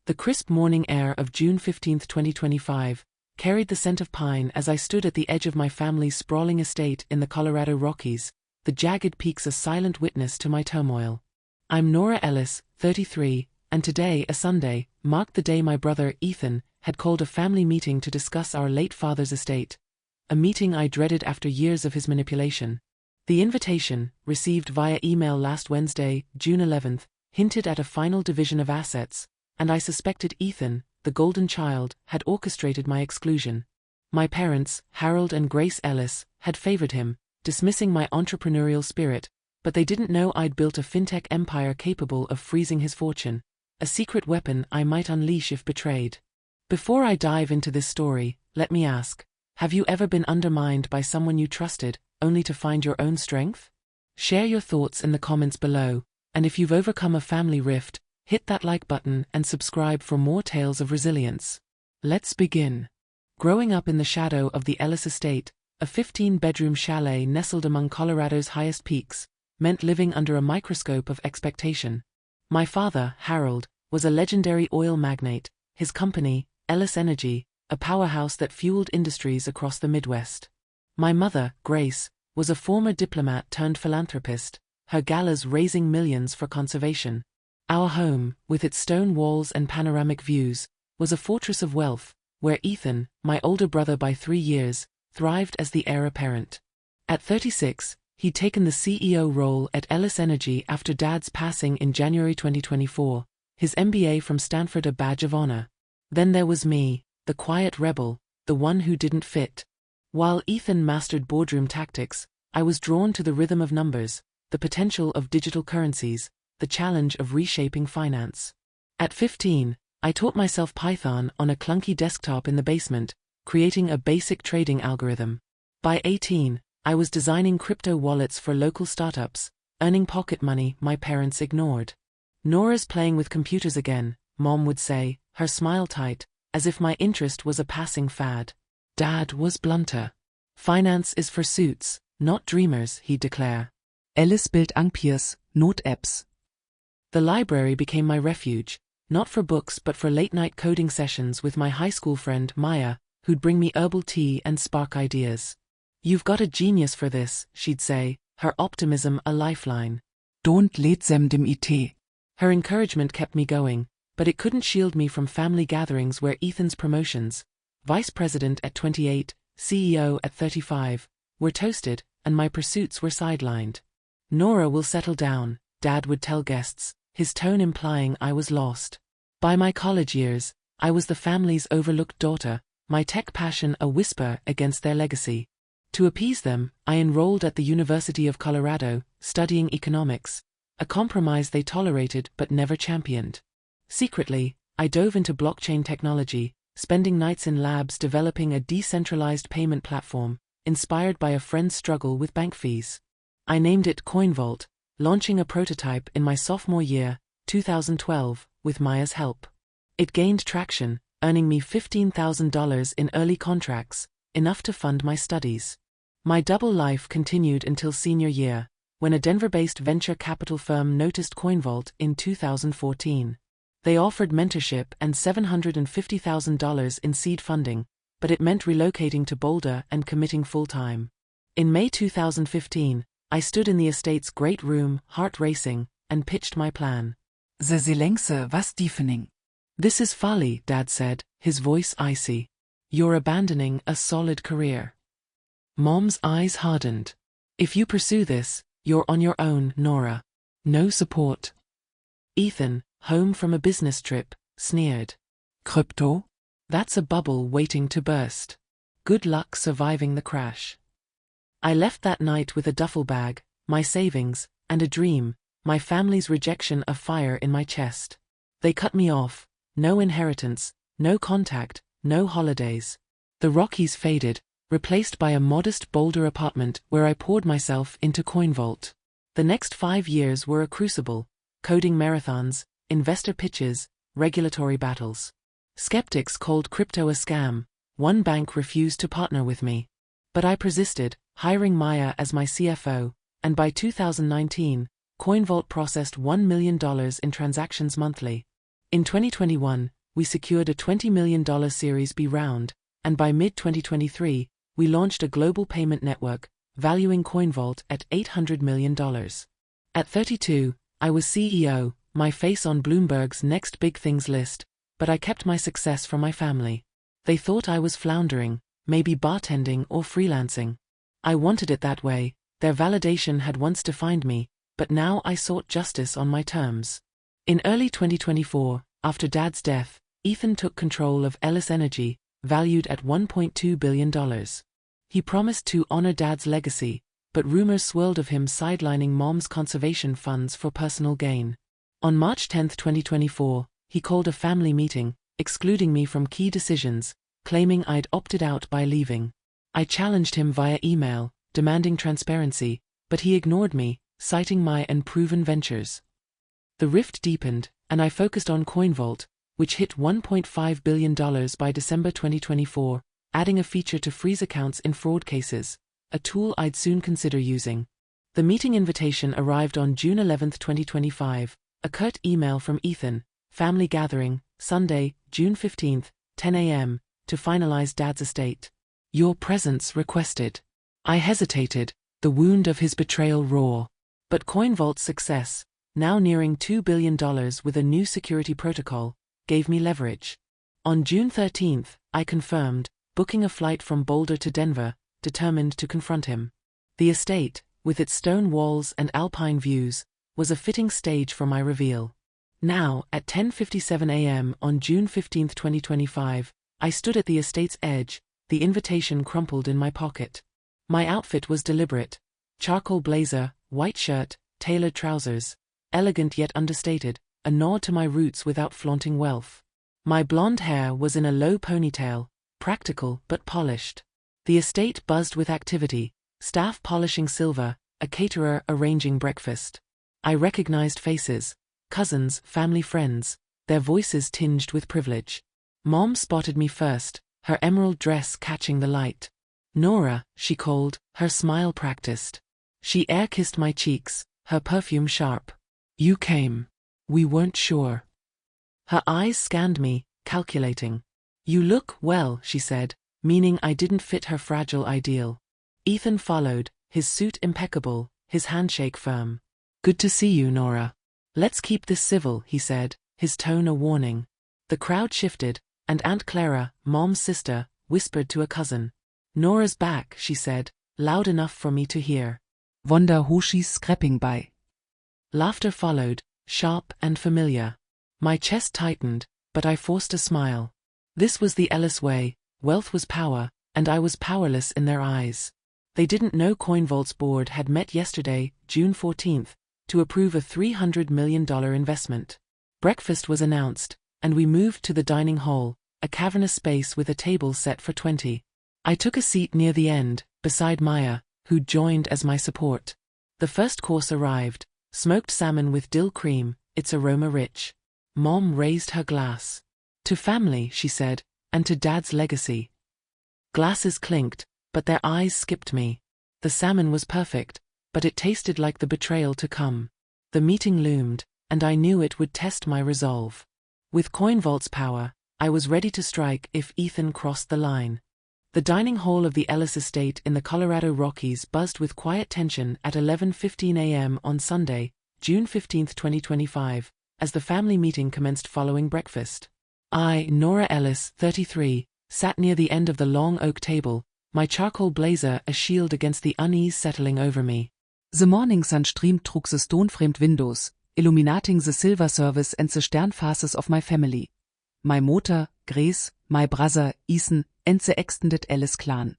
The crisp morning air of June 15, 2025, carried the scent of pine as I stood at the edge of my family's sprawling estate in the Colorado Rockies, the jagged peaks a silent witness to my turmoil. I'm Nora Ellis, 33, and today, a Sunday, marked the day my brother, Ethan, had called a family meeting to discuss our late father's estate, a meeting I dreaded after years of his manipulation. The invitation, received via email last Wednesday, June 11, hinted at a final division of assets, and I suspected Ethan, the golden child, had orchestrated my exclusion. My parents, Harold and Grace Ellis, had favored him, dismissing my entrepreneurial spirit, but they didn't know I'd built a fintech empire capable of freezing his fortune, a secret weapon I might unleash if betrayed. Before I dive into this story, let me ask, have you ever been undermined by someone you trusted, only to find your own strength? Share your thoughts in the comments below, and if you've overcome a family rift, hit that like button and subscribe for more tales of resilience. Let's begin. Growing up in the shadow of the Ellis estate, a 15-bedroom chalet nestled among Colorado's highest peaks, meant living under a microscope of expectation. My father, Harold, was a legendary oil magnate, his company, Ellis Energy, a powerhouse that fueled industries across the Midwest. My mother, Grace, was a former diplomat turned philanthropist, her galas raising millions for conservation. Our home, with its stone walls and panoramic views, was a fortress of wealth, where Ethan, my older brother by 3 years, thrived as the heir apparent. At 36, he'd taken the CEO role at Ellis Energy after Dad's passing in January 2024, his MBA from Stanford a badge of honor. Then there was me, the quiet rebel, the one who didn't fit. While Ethan mastered boardroom tactics, I was drawn to the rhythm of numbers, the potential of digital currencies, the challenge of reshaping finance. At 15, I taught myself Python on a clunky desktop in the basement, creating a basic trading algorithm. By 18, I was designing crypto wallets for local startups, earning pocket money my parents ignored. "Nora's playing with computers again," Mom would say, her smile tight, as if my interest was a passing fad. Dad was blunter. "Finance is for suits, not dreamers," he'd declare. Ellis built Angpiers, not apps. The library became my refuge, not for books but for late-night coding sessions with my high school friend Maya, who'd bring me herbal tea and spark ideas. "You've got a genius for this," she'd say, her optimism a lifeline. Don't let them dim it. Her encouragement kept me going, but it couldn't shield me from family gatherings where Ethan's promotions, vice president at 28, CEO at 35, were toasted, and my pursuits were sidelined. "Nora will settle down," Dad would tell guests, his tone implying I was lost. By my college years, I was the family's overlooked daughter, my tech passion a whisper against their legacy. To appease them, I enrolled at the University of Colorado, studying economics, a compromise they tolerated but never championed. Secretly, I dove into blockchain technology, spending nights in labs developing a decentralized payment platform, inspired by a friend's struggle with bank fees. I named it CoinVault, launching a prototype in my sophomore year, 2012, with Maya's help. It gained traction, earning me $15,000 in early contracts, enough to fund my studies. My double life continued until senior year, when a Denver-based venture capital firm noticed CoinVault in 2014. They offered mentorship and $750,000 in seed funding, but it meant relocating to Boulder and committing full-time. In May 2015, I stood in the estate's great room, heart racing, and pitched my plan. The silence was deafening. "This is folly," Dad said, his voice icy. "You're abandoning a solid career." Mom's eyes hardened. "If you pursue this, you're on your own, Nora. No support." Ethan, home from a business trip, sneered. Crypto? "That's a bubble waiting to burst. Good luck surviving the crash." I left that night with a duffel bag, my savings, and a dream, my family's rejection a fire in my chest. They cut me off, no inheritance, no contact, no holidays. The Rockies faded, replaced by a modest Boulder apartment where I poured myself into CoinVault. The next 5 years were a crucible, coding marathons, investor pitches, regulatory battles. Skeptics called crypto a scam, one bank refused to partner with me. But I persisted, hiring Maya as my CFO, and by 2019, CoinVault processed $1 million in transactions monthly. In 2021, we secured a $20 million Series B round, and by mid-2023, we launched a global payment network, valuing CoinVault at $800 million. At 32, I was CEO, my face on Bloomberg's Next Big Things list, but I kept my success from my family. They thought I was floundering, maybe bartending or freelancing. I wanted it that way. Their validation had once defined me, but now I sought justice on my terms. In early 2024, after Dad's death, Ethan took control of Ellis Energy, valued at $1.2 billion. He promised to honor Dad's legacy, but rumors swirled of him sidelining Mom's conservation funds for personal gain. On March 10, 2024, he called a family meeting, excluding me from key decisions, claiming I'd opted out by leaving. I challenged him via email, demanding transparency, but he ignored me, citing my unproven ventures. The rift deepened, and I focused on CoinVault, which hit $1.5 billion by December 2024, adding a feature to freeze accounts in fraud cases, a tool I'd soon consider using. The meeting invitation arrived on June 11, 2025, a curt email from Ethan, family gathering, Sunday, June 15, 10 a.m., to finalize Dad's estate. Your presence requested. I hesitated, the wound of his betrayal raw. But CoinVault's success, now nearing $2 billion with a new security protocol, gave me leverage. On June 13, I confirmed, booking a flight from Boulder to Denver, determined to confront him. The estate, with its stone walls and alpine views, was a fitting stage for my reveal. Now, at 10:57 a.m. on June 15, 2025, I stood at the estate's edge, the invitation crumpled in my pocket. My outfit was deliberate: charcoal blazer, white shirt, tailored trousers, elegant yet understated, a nod to my roots without flaunting wealth. My blonde hair was in a low ponytail, practical but polished. The estate buzzed with activity, staff polishing silver, a caterer arranging breakfast. I recognized faces, cousins, family friends, their voices tinged with privilege. Mom spotted me first, her emerald dress catching the light. Nora, she called, her smile practiced. She air-kissed my cheeks, her perfume sharp. You came. We weren't sure. Her eyes scanned me, calculating. You look well, she said, meaning I didn't fit her fragile ideal. Ethan followed, his suit impeccable, his handshake firm. Good to see you, Nora. Let's keep this civil, he said, his tone a warning. The crowd shifted, and Aunt Clara, Mom's sister, whispered to a cousin. Nora's back, she said, loud enough for me to hear. Wanda Hoshi's scrapping by. Laughter followed, sharp and familiar. My chest tightened, but I forced a smile. This was the Ellis way: wealth was power, and I was powerless in their eyes. They didn't know CoinVault's board had met yesterday, June 14, to approve a $300 million investment. Breakfast was announced, and we moved to the dining hall, a cavernous space with a table set for 20. I took a seat near the end, beside Maya, who joined as my support. The first course arrived, smoked salmon with dill cream, its aroma rich. Mom raised her glass. To family, she said, and to Dad's legacy. Glasses clinked, but their eyes skipped me. The salmon was perfect, but it tasted like the betrayal to come. The meeting loomed, and I knew it would test my resolve. With CoinVault's power, I was ready to strike if Ethan crossed the line. The dining hall of the Ellis estate in the Colorado Rockies buzzed with quiet tension at 11:15 a.m. on Sunday, June 15, 2025, as the family meeting commenced following breakfast. I, Nora Ellis, 33, sat near the end of the long oak table, my charcoal blazer a shield against the unease settling over me. The morning sun streamed through the stone-framed windows, illuminating the silver service and the stern faces of my family. My mother, Grace, my brother, Ethan, and the extended Ellis clan.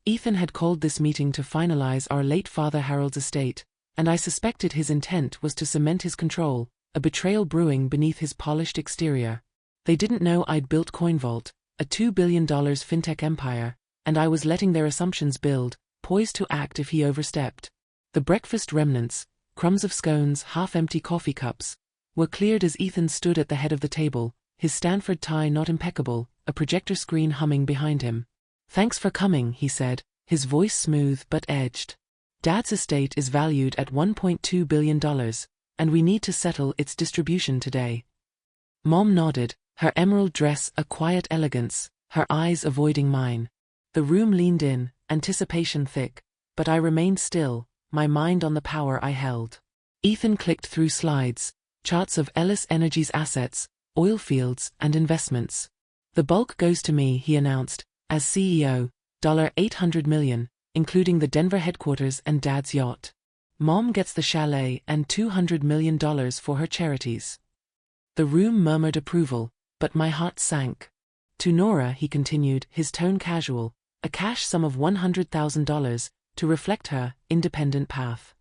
Ethan had called this meeting to finalize our late father Harold's estate, and I suspected his intent was to cement his control, a betrayal brewing beneath his polished exterior. They didn't know I'd built CoinVault, a $2 billion fintech empire, and I was letting their assumptions build, poised to act if he overstepped. The breakfast remnants, crumbs of scones, half-empty coffee cups, were cleared as Ethan stood at the head of the table, his Stanford tie not impeccable, a projector screen humming behind him. Thanks for coming, he said, his voice smooth but edged. Dad's estate is valued at $1.2 billion, and we need to settle its distribution today. Mom nodded, Her emerald dress a quiet elegance, her eyes avoiding mine. The room leaned in, anticipation thick, but I remained still, my mind on the power I held. Ethan clicked through slides, charts of Ellis Energy's assets, oil fields, and investments. The bulk goes to me, he announced, as CEO, $800 million, including the Denver headquarters and Dad's yacht. Mom gets the chalet and $200 million for her charities. The room murmured approval, but my heart sank. To Nora, he continued, his tone casual, a cash sum of $100,000 to reflect her independent path.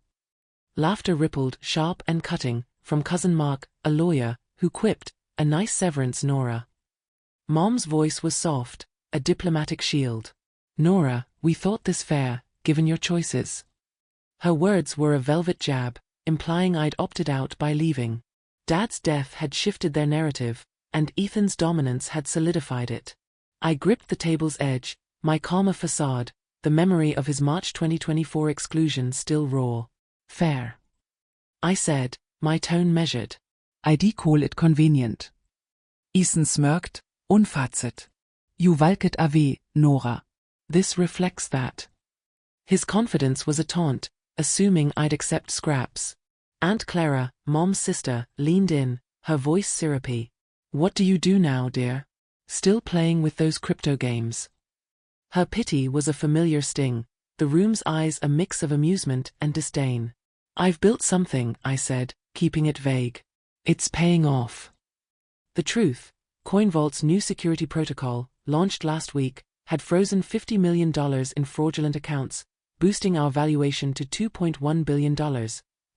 Laughter rippled, sharp and cutting, from Cousin Mark, a lawyer, who quipped, "A nice severance, Nora." Mom's voice was soft, a diplomatic shield. "Nora, we thought this fair, given your choices." Her words were a velvet jab, implying I'd opted out by leaving. Dad's death had shifted their narrative, and Ethan's dominance had solidified it. I gripped the table's edge, my calmer facade, the memory of his March 2024 exclusion still raw. "Fair," I said, my tone measured. "I call it convenient." Ethan smirked, unfazit. "You valket ave, Nora." "This reflects that." His confidence was a taunt, assuming I'd accept scraps. Aunt Clara, Mom's sister, leaned in, her voice syrupy. "What do you do now, dear? Still playing with those crypto games?" Her pity was a familiar sting, the room's eyes a mix of amusement and disdain. "I've built something," I said, keeping it vague. "It's paying off." The truth, CoinVault's new security protocol, launched last week, had frozen $50 million in fraudulent accounts, boosting our valuation to $2.1 billion,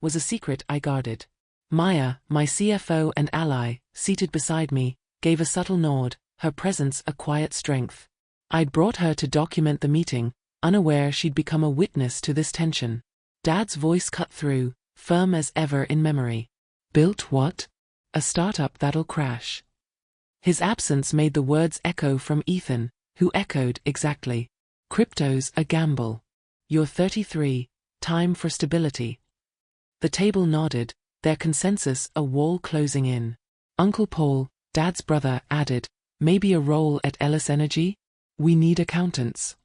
was a secret I guarded. Maya, my CFO and ally, seated beside me, gave a subtle nod, her presence a quiet strength. I'd brought her to document the meeting, unaware she'd become a witness to this tension. Dad's voice cut through, firm as ever in memory. "Built what? A startup that'll crash." His absence made the words echo from Ethan, who echoed exactly. "Crypto's a gamble. You're 33, time for stability." The table nodded, their consensus a wall closing in. Uncle Paul, Dad's brother, added, "Maybe a role at Ellis Energy? We need accountants."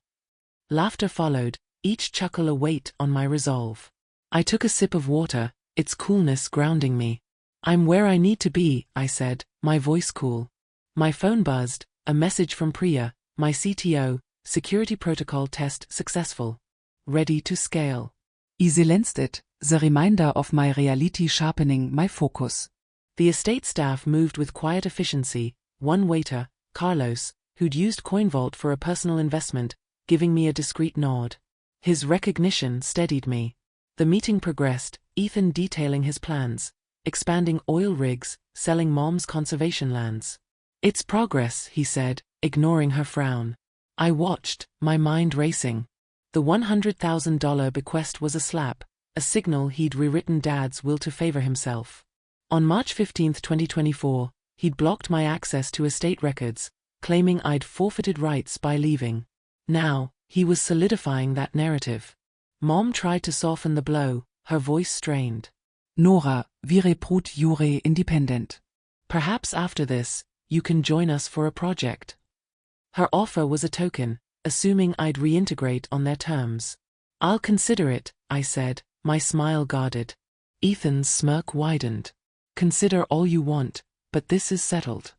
Laughter followed, each chuckle a weight on my resolve. I took a sip of water, its coolness grounding me. "I'm where I need to be," I said, my voice cool. My phone buzzed, a message from Priya, my CTO, security protocol test successful. Ready to scale. I silenced it, the reminder of my reality sharpening my focus. The estate staff moved with quiet efficiency, one waiter, Carlos, who'd used CoinVault for a personal investment, giving me a discreet nod. His recognition steadied me. The meeting progressed, Ethan detailing his plans, expanding oil rigs, selling Mom's conservation lands. "It's progress," he said, ignoring her frown. I watched, my mind racing. The $100,000 bequest was a slap, a signal he'd rewritten Dad's will to favor himself. On March 15, 2024, he'd blocked my access to estate records, claiming I'd forfeited rights by leaving. Now, he was solidifying that narrative. Mom tried to soften the blow, her voice strained. "Nora, vi reprut jure independent. Perhaps after this, you can join us for a project." Her offer was a token, assuming I'd reintegrate on their terms. "I'll consider it," I said, my smile guarded. Ethan's smirk widened. "Consider all you want, but this is settled."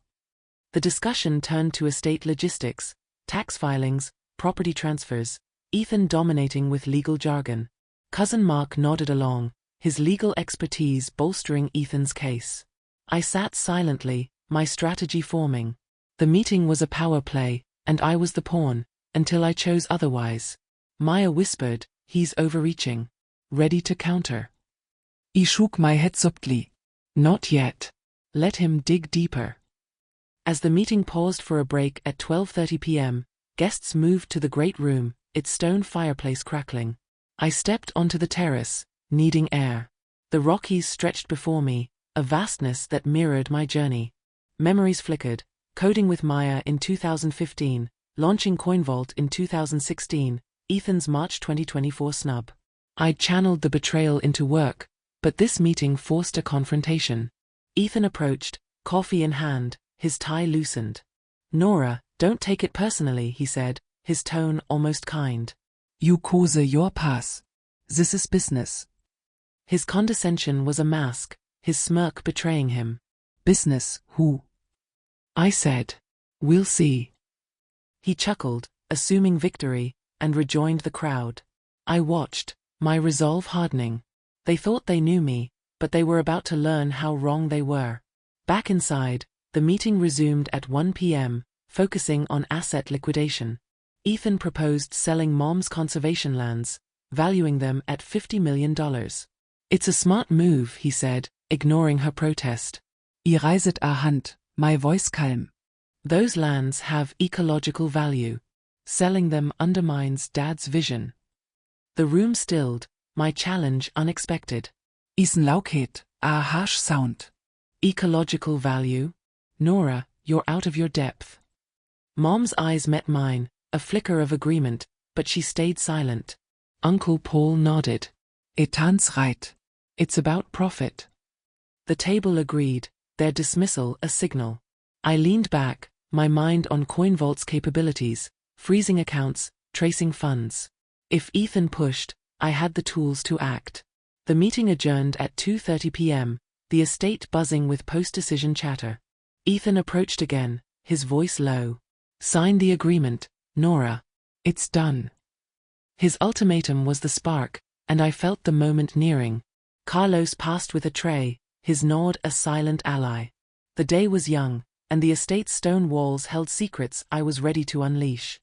The discussion turned to estate logistics, tax filings, property transfers, Ethan dominating with legal jargon. Cousin Mark nodded along, his legal expertise bolstering Ethan's case. I sat silently, my strategy forming. The meeting was a power play, and I was the pawn, until I chose otherwise. Maya whispered, "He's overreaching." Ready to counter. I shook my head subtly. "Not yet. Let him dig deeper." As the meeting paused for a break at 12:30 p.m., guests moved to the great room, its stone fireplace crackling. I stepped onto the terrace, needing air. The Rockies stretched before me, a vastness that mirrored my journey. Memories flickered, coding with Maya in 2015, launching CoinVault in 2016, Ethan's March 2024 snub. I'd channeled the betrayal into work, but this meeting forced a confrontation. Ethan approached, coffee in hand, his tie loosened. "Nora, don't take it personally," he said, his tone almost kind. You cause your pass. This is business. His condescension was a mask, his smirk betraying him. Business, who? I said. "We'll see." He chuckled, assuming victory, and rejoined the crowd. I watched, my resolve hardening. They thought they knew me, but they were about to learn how wrong they were. Back inside, the meeting resumed at 1 p.m., focusing on asset liquidation. Ethan proposed selling Mom's conservation lands, valuing them at $50 million. "It's a smart move," he said, ignoring her protest. I reiset hand, my voice calm. "Those lands have ecological value. Selling them undermines Dad's vision." The room stilled, my challenge unexpected. Isen laukhet, a harsh sound. Ecological value? Nora, you're out of your depth. Mom's eyes met mine, a flicker of agreement, but she stayed silent. Uncle Paul nodded. Etans right. It's about profit. The table agreed, their dismissal a signal. I leaned back, my mind on CoinVault's capabilities, freezing accounts, tracing funds. If Ethan pushed, I had the tools to act. The meeting adjourned at 2:30 p.m., the estate buzzing with post-decision chatter. Ethan approached again, his voice low. "Sign the agreement, Nora. It's done." His ultimatum was the spark, and I felt the moment nearing. Carlos passed with a tray, his nod a silent ally. The day was young, and the estate's stone walls held secrets I was ready to unleash.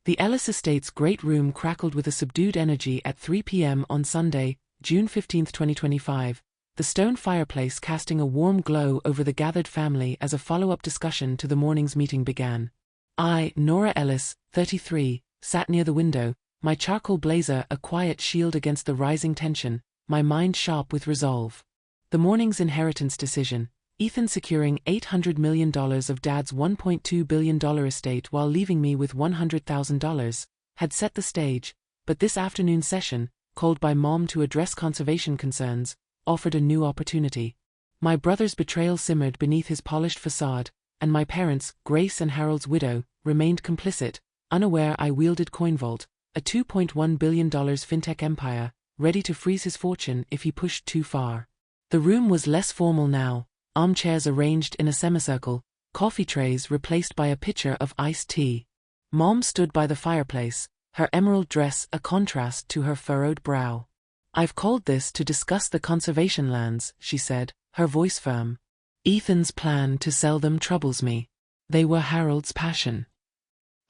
The Ellis estate's great room crackled with a subdued energy at 3 p.m. on Sunday, June 15, 2025, the stone fireplace casting a warm glow over the gathered family as a follow-up discussion to the morning's meeting began. I, Nora Ellis, 33, sat near the window, my charcoal blazer a quiet shield against the rising tension, my mind sharp with resolve. The morning's inheritance decision, Ethan securing $800 million of Dad's $1.2 billion estate while leaving me with $100,000, had set the stage, but this afternoon's session, called by Mom to address conservation concerns, offered a new opportunity. My brother's betrayal simmered beneath his polished facade, and my parents, Grace and Harold's widow, remained complicit, unaware I wielded CoinVault, a $2.1 billion fintech empire, ready to freeze his fortune if he pushed too far. The room was less formal now, armchairs arranged in a semicircle, coffee trays replaced by a pitcher of iced tea. Mom stood by the fireplace, her emerald dress a contrast to her furrowed brow. "I've called this to discuss the conservation lands," she said, her voice firm. "Ethan's plan to sell them troubles me. They were Harold's passion."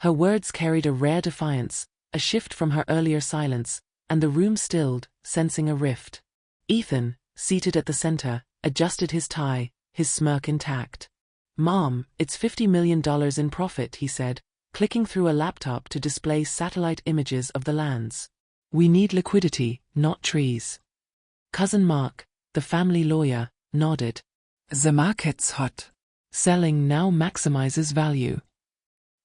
Her words carried a rare defiance, a shift from her earlier silence, and the room stilled, sensing a rift. Ethan, seated at the center, adjusted his tie, his smirk intact. "Mom, it's $50 million in profit," he said, clicking through a laptop to display satellite images of the lands. "We need liquidity, not trees." Cousin Mark, the family lawyer, nodded. The market's hot. Selling now maximizes value.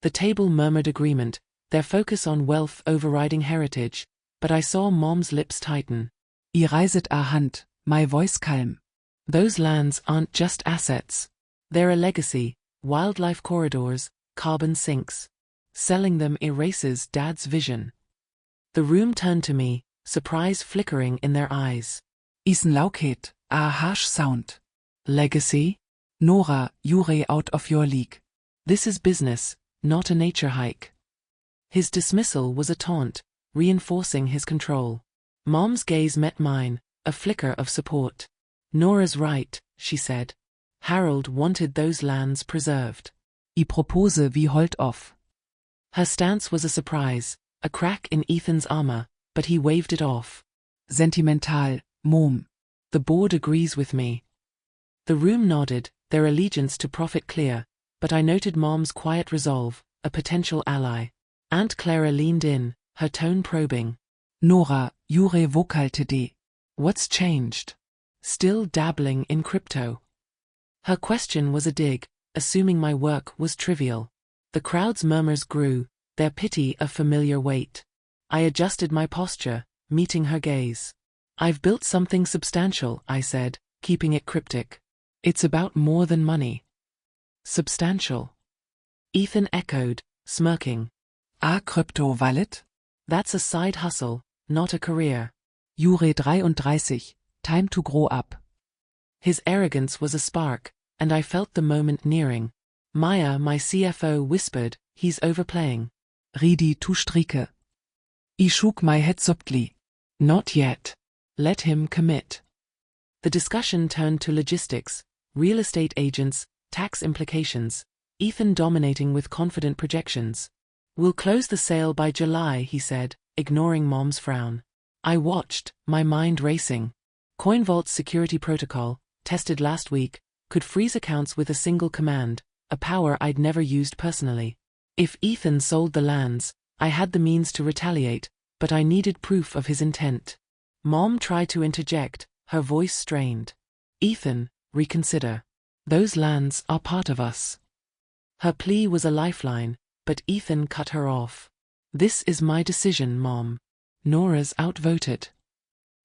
The table murmured agreement, their focus on wealth overriding heritage, but I saw Mom's lips tighten. I reiset hand, my voice calm. "Those lands aren't just assets. They're a legacy, wildlife corridors, carbon sinks. Selling them erases Dad's vision." The room turned to me, surprise flickering in their eyes. Isen laukhet, a harsh sound. "Legacy? Nora, you're out of your league. This is business, not a nature hike." His dismissal was a taunt, reinforcing his control. Mom's gaze met mine, a flicker of support. "Nora's right," she said. "Harold wanted those lands preserved. I propose we hold off." Her stance was a surprise, a crack in Ethan's armor, but he waved it off. "Sentimental, Mom. The board agrees with me." The room nodded, their allegiance to profit clear, but I noted Mom's quiet resolve, a potential ally. Aunt Clara leaned in, her tone probing. "Nora, you're vocal today. What's changed? Still dabbling in crypto?" Her question was a dig, assuming my work was trivial. The crowd's murmurs grew, their pity a familiar weight. I adjusted my posture, meeting her gaze. "I've built something substantial," I said, keeping it cryptic. "It's about more than money." Substantial. Ethan echoed, smirking. A crypto wallet? That's a side hustle, not a career. Jure 33, time to grow up. His arrogance was a spark, and I felt the moment nearing. Maya, my CFO, whispered, he's overplaying. Ridi tu strike. I shook my head subtly. Not yet. Let him commit. The discussion turned to logistics, real estate agents, tax implications, Ethan dominating with confident projections. We'll close the sale by July, he said, ignoring Mom's frown. I watched, my mind racing. CoinVault's security protocol, tested last week, could freeze accounts with a single command, a power I'd never used personally. If Ethan sold the lands, I had the means to retaliate, but I needed proof of his intent. Mom tried to interject, her voice strained. Ethan, reconsider. Those lands are part of us. Her plea was a lifeline, but Ethan cut her off. This is my decision, Mom. Nora's outvoted.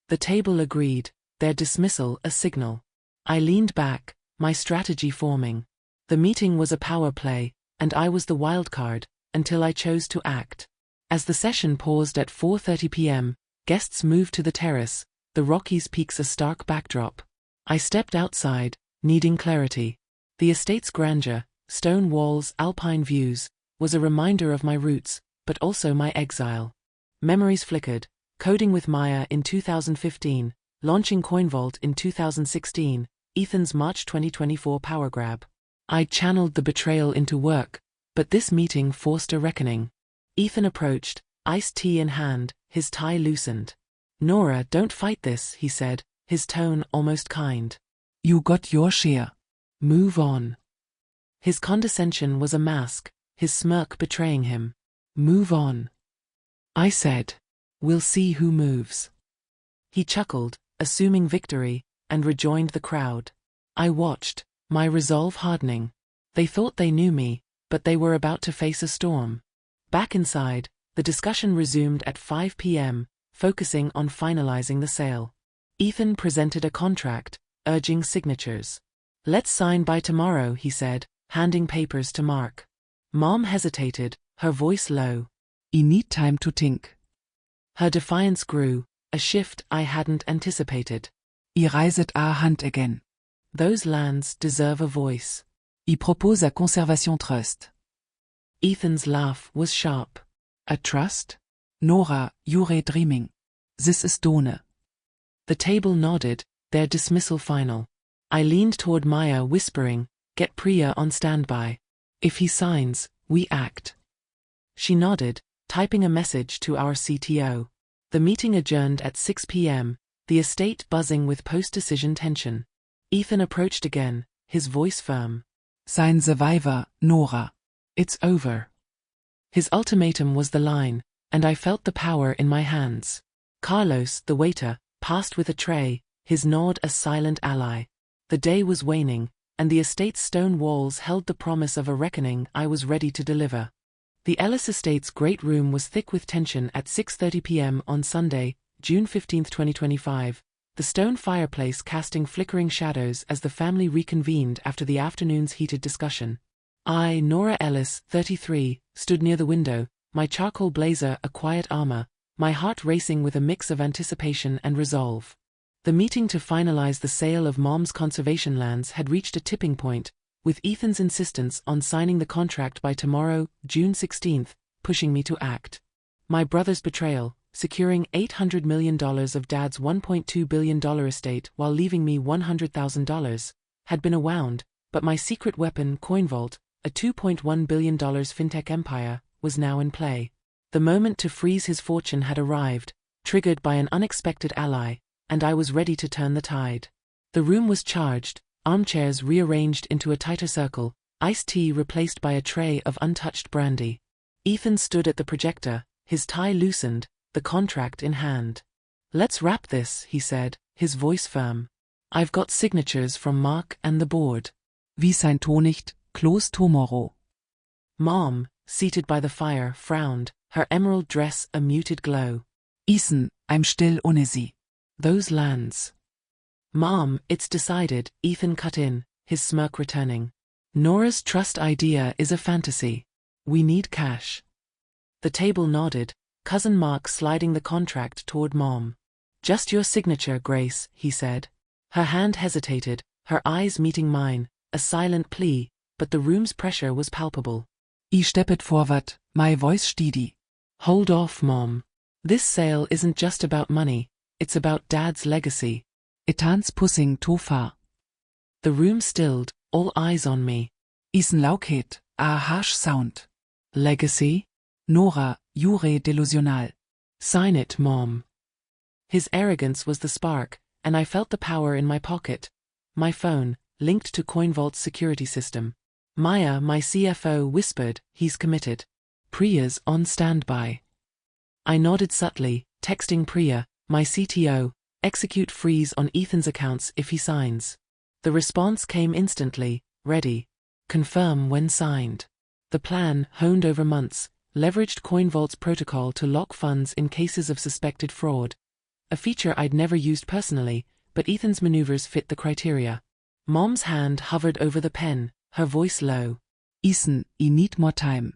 The table agreed, their dismissal a signal. I leaned back, my strategy forming. The meeting was a power play, and I was the wild card, until I chose to act. As the session paused at 4:30 p.m., guests moved to the terrace, the Rockies Peaks a stark backdrop. I stepped outside, needing clarity. The estate's grandeur, stone walls, alpine views, was a reminder of my roots, but also my exile. Memories flickered, coding with Maya in 2015, launching CoinVault in 2016, Ethan's March 2024 power grab. I channeled the betrayal into work, but this meeting forced a reckoning. Ethan approached, iced tea in hand, his tie loosened. Nora, don't fight this, he said, his tone almost kind. You got your share. Move on. His condescension was a mask, his smirk betraying him. Move on. I said. We'll see who moves. He chuckled, assuming victory, and rejoined the crowd. I watched, my resolve hardening. They thought they knew me, but they were about to face a storm. Back inside, the discussion resumed at 5 p.m., focusing on finalizing the sale. Ethan presented a contract, urging signatures. Let's sign by tomorrow, he said, handing papers to Mark. Mom hesitated, her voice low. I need time to think. Her defiance grew, a shift I hadn't anticipated. I reiset a hand again. Those lands deserve a voice. I propose a conservation trust. Ethan's laugh was sharp. A trust? Nora, you're dreaming. This is done. The table nodded, their dismissal final. I leaned toward Maya, whispering, get Priya on standby. If he signs, we act. She nodded, typing a message to our CTO. The meeting adjourned at 6 p.m., the estate buzzing with post-decision tension. Ethan approached again, his voice firm. Sign the waiver, Nora. It's over. His ultimatum was the line, and I felt the power in my hands. Carlos, the waiter, passed with a tray, his nod a silent ally. The day was waning, and the estate's stone walls held the promise of a reckoning I was ready to deliver. The Ellis estate's great room was thick with tension at 6:30 p.m. on Sunday, June 15, 2025, the stone fireplace casting flickering shadows as the family reconvened after the afternoon's heated discussion. I, Nora Ellis, 33, stood near the window, my charcoal blazer a quiet armor, my heart racing with a mix of anticipation and resolve. The meeting to finalize the sale of Mom's conservation lands had reached a tipping point, with Ethan's insistence on signing the contract by tomorrow, June 16, pushing me to act. My brother's betrayal, securing $800 million of Dad's $1.2 billion estate while leaving me $100,000, had been a wound, but my secret weapon, CoinVault, a $2.1 billion fintech empire, was now in play. The moment to freeze his fortune had arrived, triggered by an unexpected ally, and I was ready to turn the tide. The room was charged, armchairs rearranged into a tighter circle, iced tea replaced by a tray of untouched brandy. Ethan stood at the projector, his tie loosened, the contract in hand. Let's wrap this, he said, his voice firm. I've got signatures from Mark and the board. Wie sein Tonicht, close tomorrow. Mom, seated by the fire, frowned, her emerald dress a muted glow. Ethan, I'm still ohne sie. Those lands. Mom, it's decided, Ethan cut in, his smirk returning. Nora's trust idea is a fantasy. We need cash. The table nodded, cousin Mark sliding the contract toward Mom. Just your signature, Grace, he said. Her hand hesitated, her eyes meeting mine, a silent plea, but the room's pressure was palpable. I steppet forward, my voice steady. Hold off, Mom. This sale isn't just about money, it's about Dad's legacy. Etans pussing too far. The room stilled, all eyes on me. Isen laukhet, a harsh sound. Legacy? Nora, jure delusional. Sign it, Mom. His arrogance was the spark, and I felt the power in my pocket. My phone, linked to CoinVault's security system. Maya, my CFO, whispered, he's committed. Priya's on standby. I nodded subtly, texting Priya, my CTO, execute freeze on Ethan's accounts if he signs. The response came instantly, ready. Confirm when signed. The plan, honed over months, leveraged CoinVault's protocol to lock funds in cases of suspected fraud. A feature I'd never used personally, but Ethan's maneuvers fit the criteria. Mom's hand hovered over the pen, her voice low. Ethan, I need more time.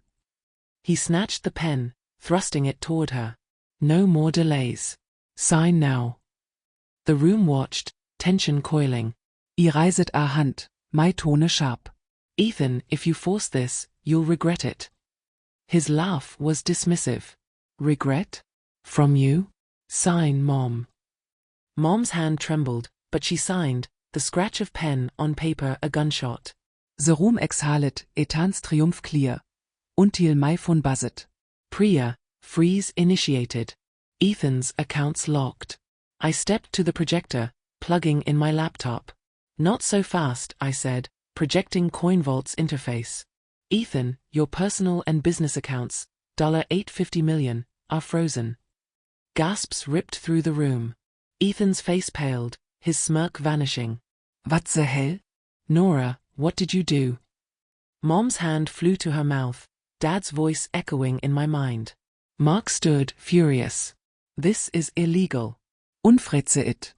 He snatched the pen, thrusting it toward her. No more delays. Sign now. The room watched, tension coiling. I reiset a hand, my tone sharp. Ethan, if you force this, you'll regret it. His laugh was dismissive. Regret? From you? Sign, Mom. Mom's hand trembled, but she signed, the scratch of pen on paper a gunshot. The room exhalet, Etans triumph clear. Until my phone buzzed. Priya, freeze initiated. Ethan's accounts locked. I stepped to the projector, plugging in my laptop. Not so fast, I said, projecting CoinVault's interface. Ethan, your personal and business accounts, $850 million, are frozen. Gasps ripped through the room. Ethan's face paled, his smirk vanishing. What the hell? Nora, what did you do? Mom's hand flew to her mouth, Dad's voice echoing in my mind. Mark stood, furious. This is illegal. Unfretse it.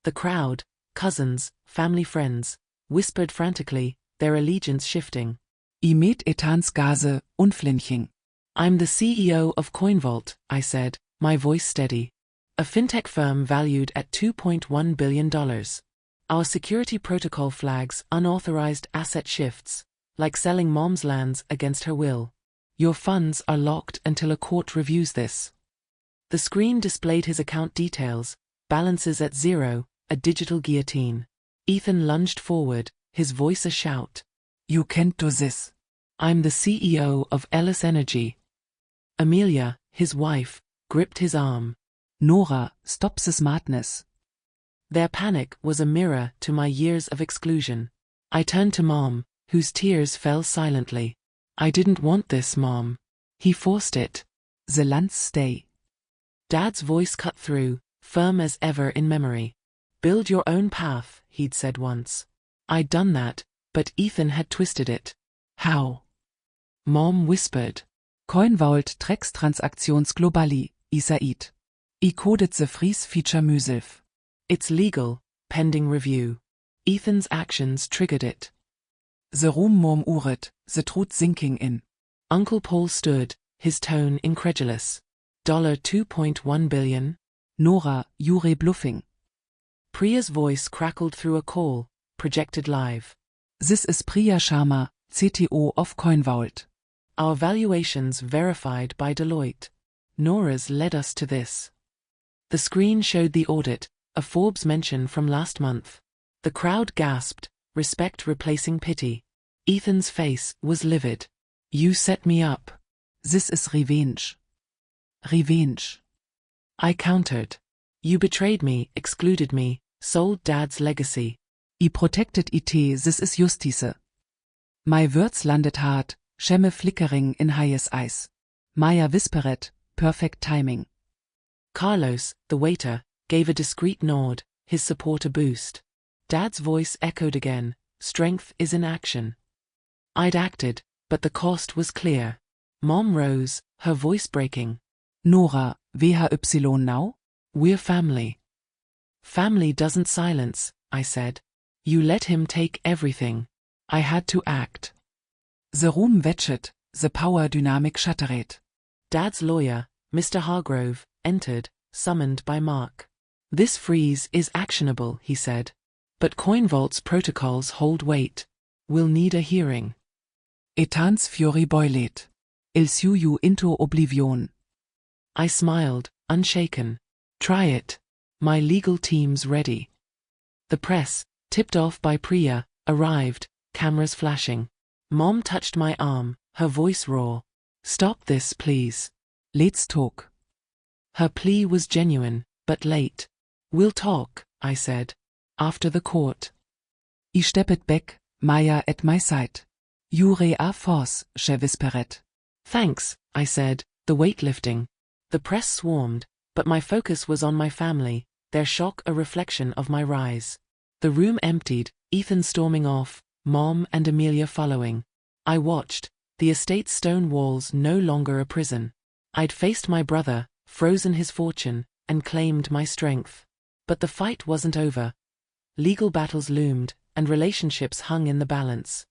The crowd, cousins, family friends, whispered frantically, their allegiance shifting. I met Etans Gase, unflinching. I'm the CEO of CoinVault, I said, my voice steady. A fintech firm valued at $2.1 billion. Our security protocol flags unauthorized asset shifts, like selling Mom's lands against her will. Your funds are locked until a court reviews this. The screen displayed his account details, balances at zero, a digital guillotine. Ethan lunged forward, his voice a shout. You can't do this. I'm the CEO of Ellis Energy. Amelia, his wife, gripped his arm. Nora, stop this madness. Their panic was a mirror to my years of exclusion. I turned to Mom, whose tears fell silently. I didn't want this, Mom. He forced it. The lands stay. Dad's voice cut through, firm as ever in memory. Build your own path, he'd said once. I'd done that, but Ethan had twisted it. How? Mom whispered. CoinVault tracks transactions globally, Isaid. I coded the freeze feature myself. It's legal, pending review. Ethan's actions triggered it. The room murmured, the truth sinking in. Uncle Paul stood, his tone incredulous. $2.1 billion? Nora, jure bluffing. Priya's voice crackled through a call, projected live. This is Priya Sharma, CTO of CoinVault. Our valuations verified by Deloitte. Nora's led us to this. The screen showed the audit, a Forbes mention from last month. The crowd gasped, respect replacing pity. Ethan's face was livid. You set me up. This is revenge. Revenge. I countered. You betrayed me, excluded me, sold Dad's legacy. I protected it, this is justice. My words landed hard, Schemme flickering in highest eyes. Maya whispered, perfect timing. Carlos, the waiter, gave a discreet nod, his support a boost. Dad's voice echoed again, strength is in action. I'd acted, but the cost was clear. Mom rose, her voice breaking. Nora, WHY now? We're family. Family doesn't silence, I said. You let him take everything. I had to act. The room wetched, the power dynamic shattered. Dad's lawyer, Mr. Hargrove, entered, summoned by Mark. This freeze is actionable, he said. But CoinVault's protocols hold weight. We'll need a hearing. Etans fury boilet. Il sue you into oblivion. I smiled, unshaken. Try it. My legal team's ready. The press, tipped off by Priya, arrived, cameras flashing. Mom touched my arm, her voice raw. Stop this, please. Let's talk. Her plea was genuine, but late. We'll talk, I said. After the court. I stepped back, Maya at my side. Jure a force, she whispered. Thanks, I said, the weight lifting. The press swarmed, but my focus was on my family, their shock a reflection of my rise. The room emptied, Ethan storming off, Mom and Amelia following. I watched, the estate's stone walls no longer a prison. I'd faced my brother, frozen his fortune, and claimed my strength. But the fight wasn't over. Legal battles loomed, and relationships hung in the balance.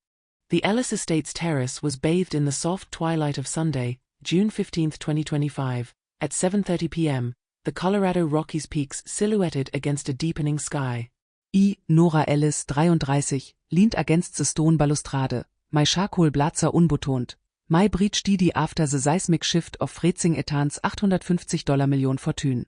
The Ellis estate's terrace was bathed in the soft twilight of Sunday, June 15, 2025, at 7:30 p.m., the Colorado Rockies peaks silhouetted against a deepening sky. Nora Ellis, 33, leaned against the stone balustrade, my charcoal blatzer unbetont. My breach didi after the seismic shift of freezing Etans $850 million fortune.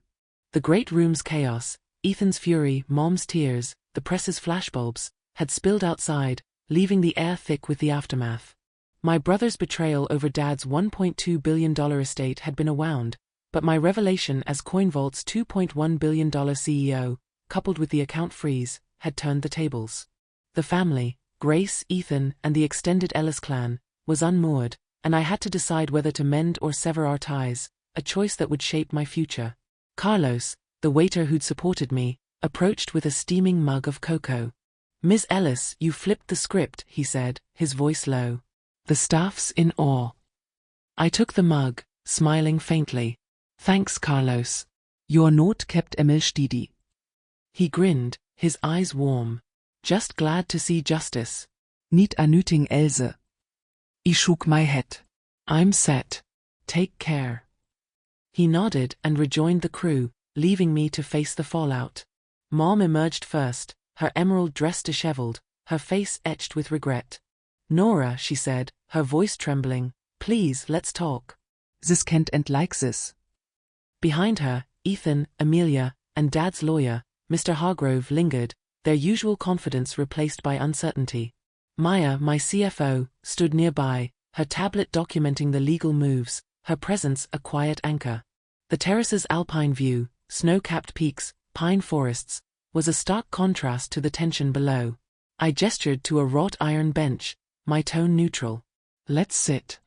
The great room's chaos, Ethan's fury, Mom's tears, the press's flashbulbs, had spilled outside, leaving the air thick with the aftermath. My brother's betrayal over Dad's $1.2 billion estate had been a wound, but my revelation as CoinVault's $2.1 billion CEO, coupled with the account freeze, had turned the tables. The family, Grace, Ethan, and the extended Ellis clan, was unmoored, and I had to decide whether to mend or sever our ties, a choice that would shape my future. Carlos, the waiter who'd supported me, approached with a steaming mug of cocoa. Ms. Ellis, you flipped the script, he said, his voice low. The staff's in awe. I took the mug, smiling faintly. Thanks, Carlos. Your note kept Emil steady. He grinned, his eyes warm. Just glad to see justice. Niet a nutting Else. I shook my head. I'm set. Take care. He nodded and rejoined the crew, leaving me to face the fallout. Mom emerged first, her emerald dress disheveled, her face etched with regret. Nora, she said, her voice trembling, please, let's talk. This can't end like this. Behind her, Ethan, Amelia, and Dad's lawyer, Mr. Hargrove, lingered, their usual confidence replaced by uncertainty. Maya, my CFO, stood nearby, her tablet documenting the legal moves, her presence a quiet anchor. The terrace's alpine view, snow-capped peaks, pine forests, was a stark contrast to the tension below. I gestured to a wrought iron bench, my tone neutral. Let's sit.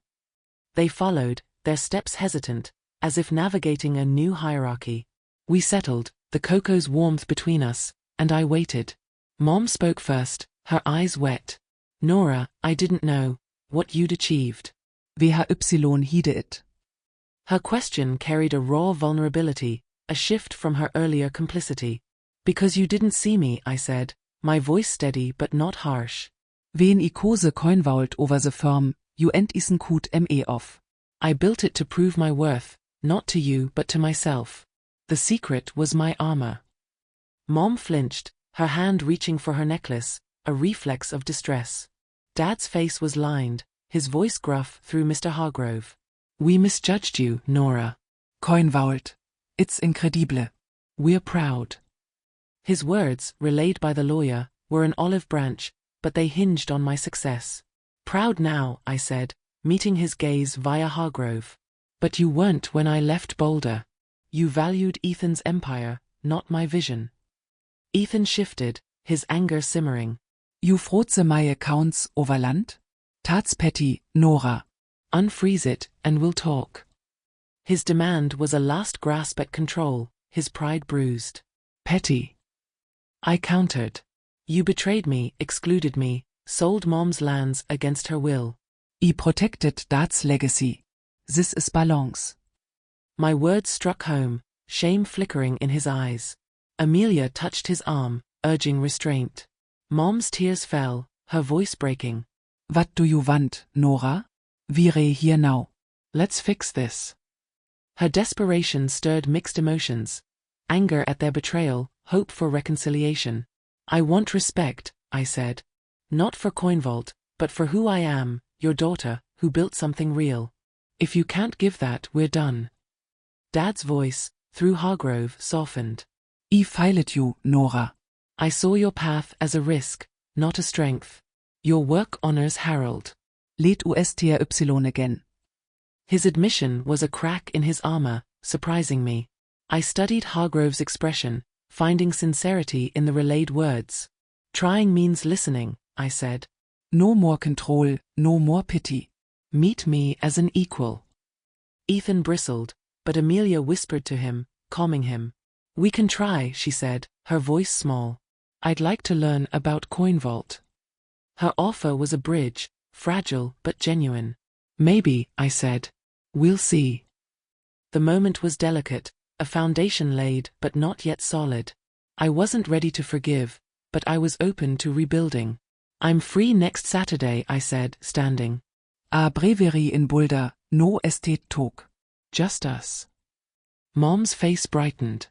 They followed, their steps hesitant, as if navigating a new hierarchy. We settled, the cocoa's warmth between us, and I waited. Mom spoke first, her eyes wet. Nora, I didn't know what you'd achieved. WHY hide it. Her question carried a raw vulnerability, a shift from her earlier complicity. Because you didn't see me, I said, my voice steady but not harsh. Wen I kose CoinVault over the firm, you ent isen kut me off. I built it to prove my worth, not to you but to myself. The secret was my armor. Mom flinched, her hand reaching for her necklace, a reflex of distress. Dad's face was lined, his voice gruff through Mr. Hargrove. We misjudged you, Nora. CoinVault. It's incredible. We're proud. His words, relayed by the lawyer, were an olive branch, but they hinged on my success. Proud now, I said, meeting his gaze via Hargrove. But you weren't when I left Boulder. You valued Ethan's empire, not my vision. Ethan shifted, his anger simmering. You froze my accounts over land? That's petty, Nora. Unfreeze it, and we'll talk. His demand was a last grasp at control, his pride bruised. Petty. I countered. You betrayed me, excluded me, sold Mom's lands against her will. I protected Dad's legacy. This is balance. My words struck home, shame flickering in his eyes. Amelia touched his arm, urging restraint. Mom's tears fell, her voice breaking. What do you want, Nora? We're here now. Let's fix this. Her desperation stirred mixed emotions. Anger at their betrayal, hope for reconciliation. I want respect, I said. Not for Coinvault, but for who I am, your daughter, who built something real. If you can't give that, we're done. Dad's voice, through Hargrove, softened. I failed you, Nora. I saw your path as a risk, not a strength. Your work honors Harold. Let USTRY again. His admission was a crack in his armor, surprising me. I studied Hargrove's expression, finding sincerity in the relayed words. Trying means listening, I said. No more control, no more pity. Meet me as an equal. Ethan bristled, but Amelia whispered to him, calming him. We can try, she said, her voice small. I'd like to learn about Coinvault. Her offer was a bridge, fragile but genuine. Maybe, I said. We'll see. The moment was delicate, a foundation laid but not yet solid. I wasn't ready to forgive, but I was open to rebuilding. I'm free next Saturday, I said, standing. A brewery in Boulder, no estate talk. Just us. Mom's face brightened.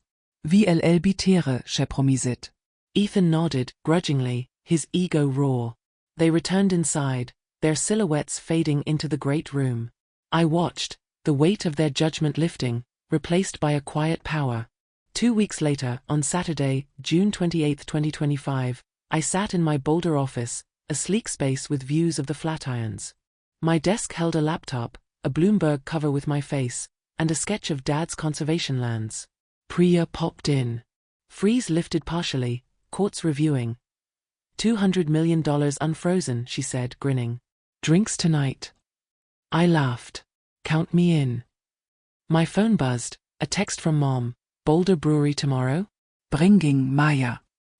VLL bitere, she promised. Ethan nodded, grudgingly, his ego raw. They returned inside, their silhouettes fading into the great room. I watched, the weight of their judgment lifting, replaced by a quiet power. 2 weeks later, on Saturday, June 28, 2025, I sat in my Boulder office, a sleek space with views of the Flatirons. My desk held a laptop, a Bloomberg cover with my face, and a sketch of Dad's conservation lands. Priya popped in. Freeze lifted partially, courts reviewing. $200 million unfrozen, she said, grinning. Drinks tonight. I laughed. Count me in. My phone buzzed, a text from Mom. Boulder Brewery tomorrow? Bringing Maya.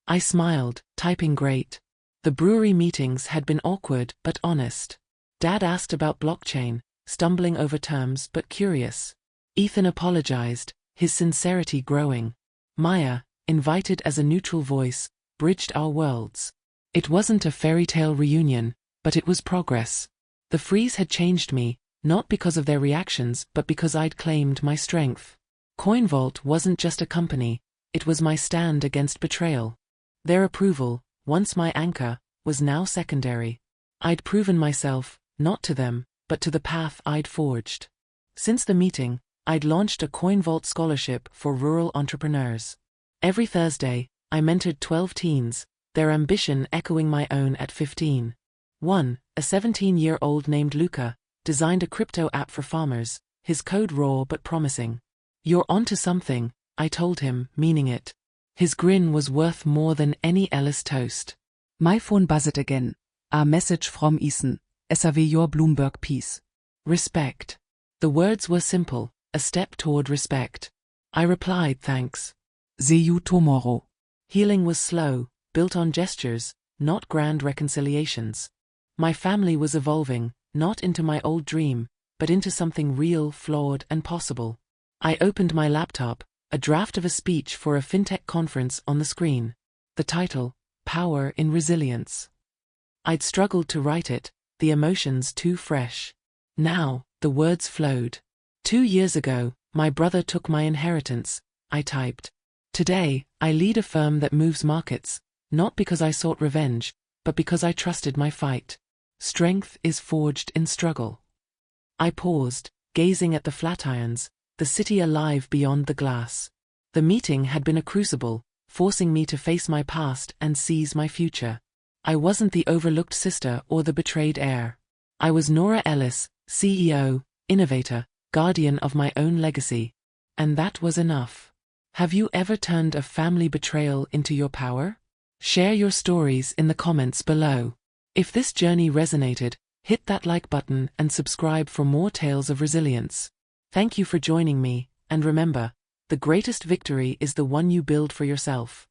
I smiled, typing great. The brewery meetings had been awkward but honest. Dad asked about blockchain, stumbling over terms but curious. Ethan apologized, his sincerity growing. Maya, invited as a neutral voice, bridged our worlds. It wasn't a fairy tale reunion, but it was progress. The Freeze had changed me, not because of their reactions but because I'd claimed my strength. Coinvault wasn't just a company, it was my stand against betrayal. Their approval, once my anchor, was now secondary. I'd proven myself, not to them, but to the path I'd forged. Since the meeting, I'd launched a Coinvault scholarship for rural entrepreneurs. Every Thursday, I mentored 12 teens, their ambition echoing my own at 15. One, a 17-year-old named Luca, designed a crypto app for farmers, his code raw but promising. You're onto something, I told him, meaning it. His grin was worth more than any Ellis toast. My phone buzzed again. A message from Ethan. SAV your Bloomberg piece. Respect. The words were simple, a step toward respect. I replied, thanks. See you tomorrow. Healing was slow, built on gestures, not grand reconciliations. My family was evolving, not into my old dream, but into something real, flawed, and possible. I opened my laptop, a draft of a speech for a fintech conference on the screen. The title, Power in Resilience. I'd struggled to write it, the emotions too fresh. Now, the words flowed. 2 years ago, my brother took my inheritance, I typed. Today, I lead a firm that moves markets, not because I sought revenge, but because I trusted my fight. Strength is forged in struggle. I paused, gazing at the Flatirons, the city alive beyond the glass. The meeting had been a crucible, forcing me to face my past and seize my future. I wasn't the overlooked sister or the betrayed heir. I was Nora Ellis, CEO, innovator, guardian of my own legacy. And that was enough. Have you ever turned a family betrayal into your power? Share your stories in the comments below. If this journey resonated, hit that like button and subscribe for more tales of resilience. Thank you for joining me, and remember, the greatest victory is the one you build for yourself.